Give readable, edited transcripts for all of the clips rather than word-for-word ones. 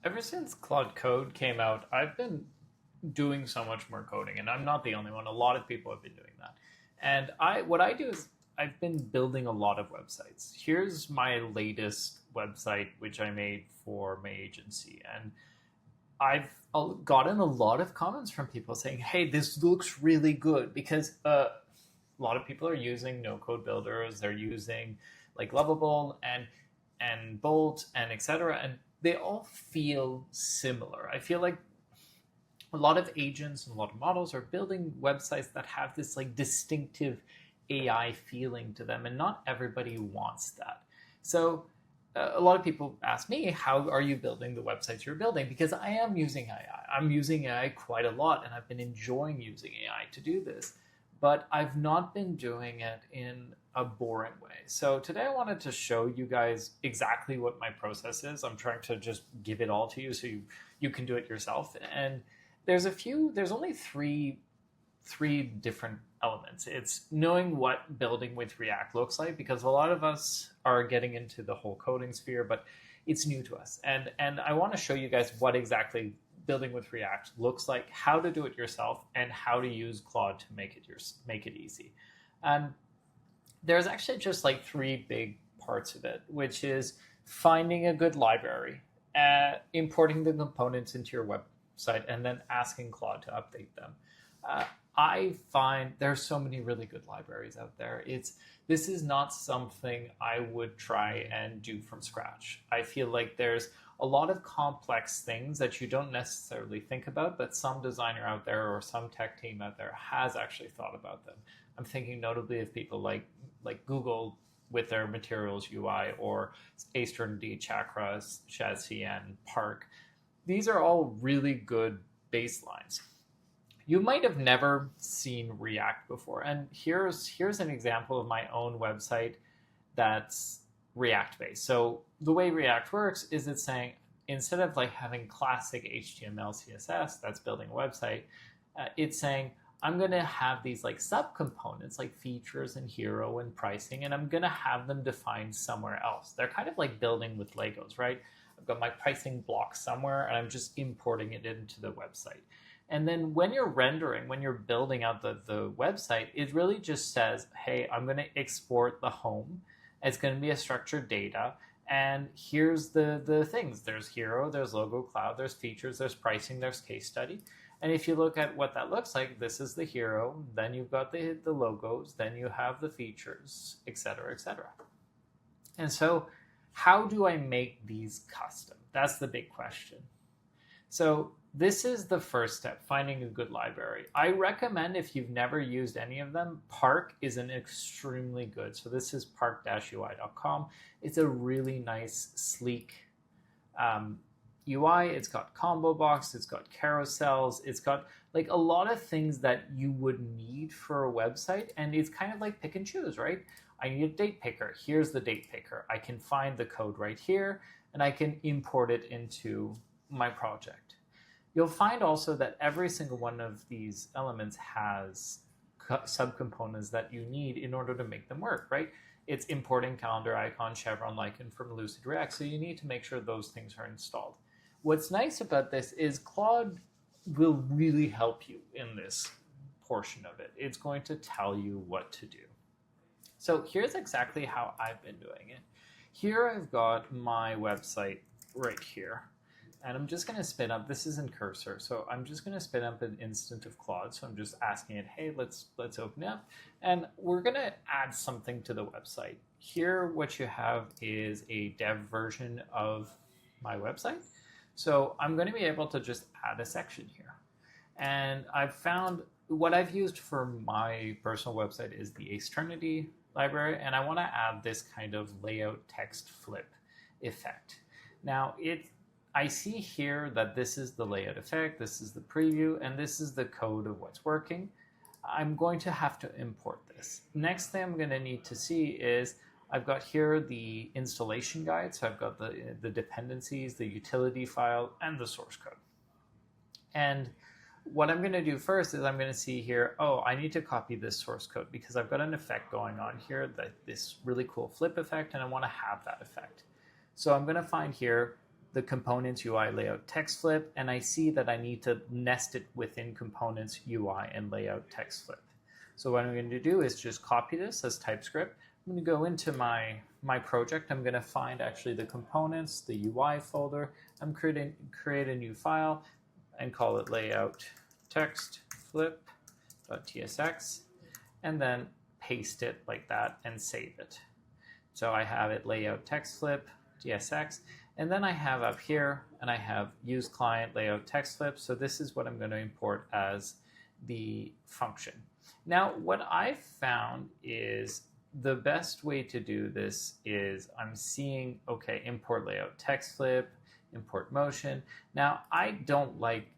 Ever since Claude Code came out, I've been doing so much more coding, and I'm not the only one. A lot of people have been doing that. And what I do is I've been building a lot of websites. Here's my latest website, which I made for my agency, and I've gotten a lot of comments from people saying, "Hey, this looks really good," because a lot of people are using no-code builders. They're using like Lovable and Bolt and etc. And they all feel similar. I feel like a lot of agents and a lot of models are building websites that have this like distinctive AI feeling to them, and not everybody wants that. So a lot of people ask me, how are you building the websites you're building? Because I am using AI. I'm using AI quite a lot, and I've been enjoying using AI to do this, but I've not been doing it in a boring way. So today I wanted to show you guys exactly what my process is. I'm trying to just give it all to you so you can do it yourself. And there's only three different elements. It's knowing what building with React looks like, because a lot of us are getting into the whole coding sphere, but it's new to us. And I want to show you guys what exactly building with React looks like, how to do it yourself, and how to use Claude to make it easy. And there's actually just like three big parts of it, which is finding a good library, importing the components into your website, and then asking Claude to update them. I find there's so many really good libraries out there. This is not something I would try and do from scratch. I feel like there's a lot of complex things that you don't necessarily think about, but some designer out there or some tech team out there has actually thought about them. I'm thinking notably of people like Google with their Materials UI, or Aceternity, Chakra, Shadcn, Park. These are all really good baselines. You might have never seen React before, and here's an example of my own website that's React based. So the way React works is it's saying, instead of like having classic HTML, CSS that's building a website, it's saying, I'm going to have these like subcomponents like features and hero and pricing, and I'm going to have them defined somewhere else. They're kind of like building with Legos, right? I've got my pricing block somewhere, and I'm just importing it into the website. And then when you're rendering, when you're building out the website, it really just says, hey, I'm going to export the home. It's going to be a structured data. And here's the things. There's hero, there's logo, cloud, there's features, there's pricing, there's case study. And if you look at what that looks like, this is the hero, then you've got the logos, then you have the features, et cetera, et cetera. And so how do I make these custom? That's the big question. So this is the first step, finding a good library. I recommend, if you've never used any of them, Park is an extremely good. So this is park-ui.com. It's a really nice, sleek UI. It's got combo box, it's got carousels, it's got like a lot of things that you would need for a website. And it's kind of like pick and choose, right? I need a date picker. Here's the date picker. I can find the code right here, and I can import it into my project. You'll find also that every single one of these elements has subcomponents that you need in order to make them work, right? It's importing calendar icon, chevron icon from Lucid React, so you need to make sure those things are installed. What's nice about this is Claude will really help you in this portion of it. It's going to tell you what to do. So here's exactly how I've been doing it. Here I've got my website right here. And I'm just going to spin up, this isn't cursor, so I'm just going to spin up an instant of Claude. So I'm just asking it, hey, let's open it up. And we're going to add something to the website. Here, what you have is a dev version of my website. So I'm going to be able to just add a section here. And I've found what I've used for my personal website is the Aceternity library. And I want to add this kind of layout text flip effect. Now, I see here that this is the layout effect, this is the preview, and this is the code of what's working. I'm going to have to import this. Next thing I'm going to need to see is I've got here the installation guide. So I've got the dependencies, the utility file, and the source code. And what I'm going to do first is I'm going to see here, oh, I need to copy this source code because I've got an effect going on here, this really cool flip effect, and I want to have that effect. So I'm going to find here the components UI layout text flip, and I see that I need to nest it within components UI and layout text flip. So what I'm going to do is just copy this as TypeScript. I'm going to go into my project. I'm going to find actually the components, the UI folder. I'm create a new file and call it layout text flip.tsx, and then paste it like that and save it. So I have it layout text flip tsx, and then I have up here, and I have use client layout text flip. So this is what I'm going to import as the function. Now, what I've found is the best way to do this is I'm seeing, okay, import layout text flip, import motion. Now, I don't like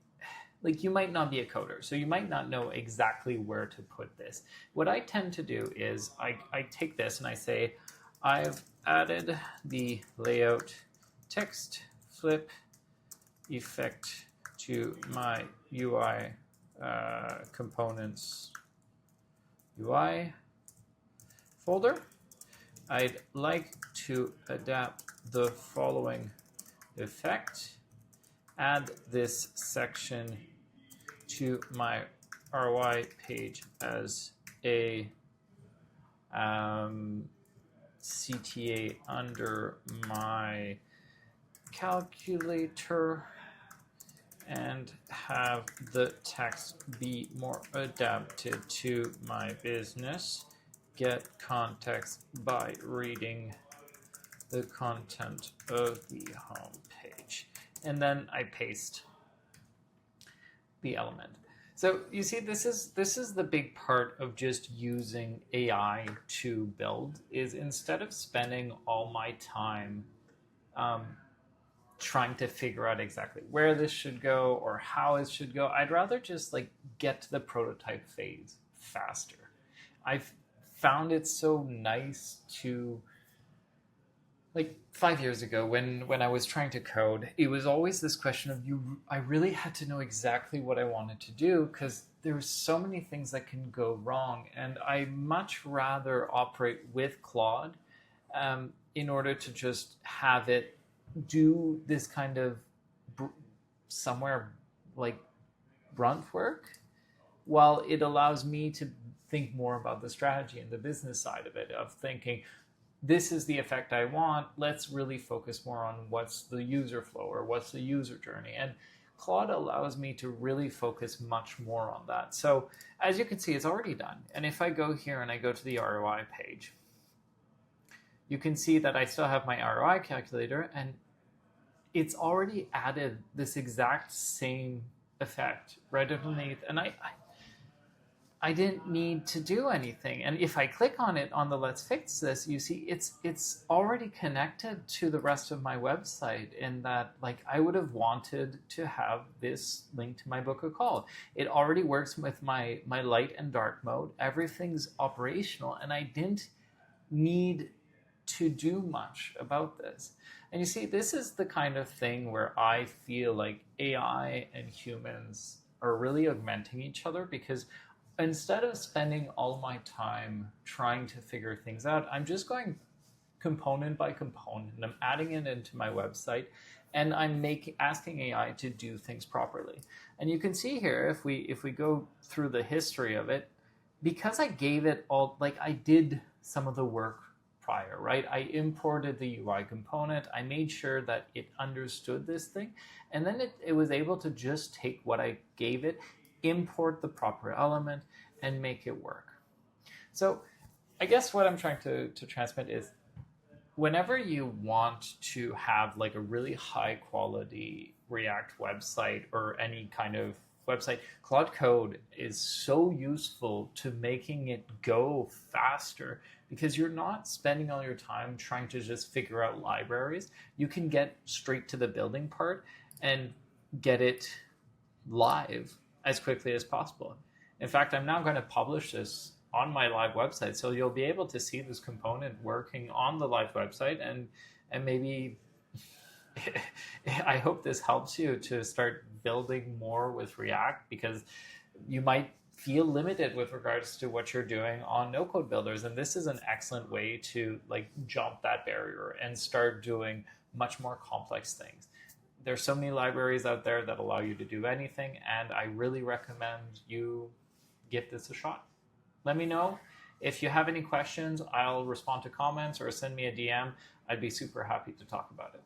you might not be a coder, so you might not know exactly where to put this. What I tend to do is I take this and I say, I've added the layout text flip effect to my UI components UI folder. I'd like to adapt the following effect. Add this section to my ROI page as a CTA under my calculator, and have the text be more adapted to my business. Get context by reading the content of the home page. And then I paste the element. So you see, this is the big part of just using AI to build, is instead of spending all my time trying to figure out exactly where this should go or how it should go, I'd rather just get to the prototype phase faster. I've found it so nice to, 5 years ago when I was trying to code, it was always this question of I really had to know exactly what I wanted to do, because there's so many things that can go wrong, and I much rather operate with Claude in order to just have it do this kind of somewhere brunt work, while it allows me to think more about the strategy and the business side of it, of thinking, this is the effect I want, let's really focus more on what's the user flow or what's the user journey. And Claude allows me to really focus much more on that. So as you can see, it's already done. And if I go here and I go to the ROI page, you can see that I still have my ROI calculator, and it's already added this exact same effect right underneath. And I didn't need to do anything. And if I click on it on the Let's Fix This, you see it's already connected to the rest of my website, in that I would have wanted to have this link to my book a call. It already works with my light and dark mode. Everything's operational, and I didn't need to do much about this. And you see, this is the kind of thing where I feel like AI and humans are really augmenting each other, because instead of spending all my time trying to figure things out, I'm just going component by component, and I'm adding it into my website, and I'm asking AI to do things properly. And you can see here, if we go through the history of it, because I gave it all, I did some of the work prior, right? I imported the UI component, I made sure that it understood this thing, and then it was able to just take what I gave it, import the proper element, and make it work. So I guess what I'm trying to transmit is, whenever you want to have a really high quality React website or any kind of website, Claude Code is so useful to making it go faster, because you're not spending all your time trying to just figure out libraries. You can get straight to the building part and get it live as quickly as possible. In fact, I'm now going to publish this on my live website, so you'll be able to see this component working on the live website, and maybe I hope this helps you to start building more with React, because you might feel limited with regards to what you're doing on no-code builders, and this is an excellent way to jump that barrier and start doing much more complex things. There's so many libraries out there that allow you to do anything, and I really recommend you give this a shot. Let me know. If you have any questions, I'll respond to comments or send me a DM. I'd be super happy to talk about it.